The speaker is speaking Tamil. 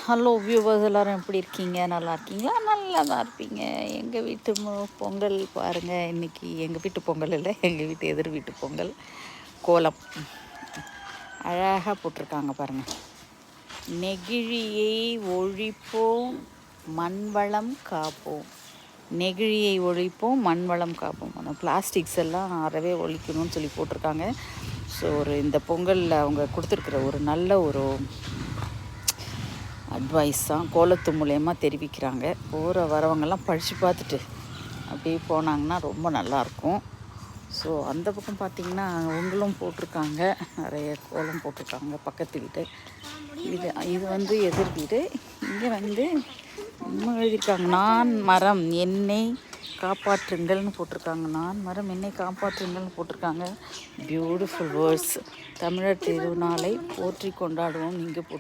ஹலோ வியூவர்ஸ், எல்லோரும் எப்படி இருக்கீங்க? நல்லா இருக்கீங்களா? நல்லா தான் இருப்பீங்க. எங்கள் வீட்டு பொங்கல் பாருங்கள். இன்றைக்கி எங்கள் வீட்டு பொங்கல் இல்லை, எங்கள் வீட்டு எதிர் வீட்டு பொங்கல். கோலம் அழகாக போட்டிருக்காங்க பாருங்கள். நெகிழியை ஒழிப்போம், மண்வளம் காப்போம். நெகிழியை ஒழிப்போம், மண்வளம் காப்போம். அந்த பிளாஸ்டிக்ஸ் எல்லாம் அறவே ஒழிக்கணும்னு சொல்லி போட்டிருக்காங்க. ஸோ இந்த பொங்கலில் அவங்க கொடுத்துருக்குற ஒரு நல்ல ஒரு அட்வைஸ் தான் கோலத்து மூலயமா தெரிவிக்கிறாங்க. போகிற வரவங்கெல்லாம் படித்து பார்த்துட்டு அப்படியே போனாங்கன்னா ரொம்ப நல்லாயிருக்கும். ஸோ அந்த பக்கம் பார்த்திங்கன்னா அவங்களும் போட்டிருக்காங்க, நிறைய கோலம் போட்டிருக்காங்க. பக்கத்து வீடு இது வந்து எதிர் வீடு. இங்கே வந்து இன்னும் எழுதியிருக்காங்க, நான் மரம் என்னை காப்பாற்றுங்கள்னு போட்டிருக்காங்க. நான் மரம் என்னை காப்பாற்றுங்கள்னு போட்டிருக்காங்க. Beautiful words. தமிழர் திருநாளை போற்றி கொண்டாடுவோம் இங்கே போட்டிருக்காங்க.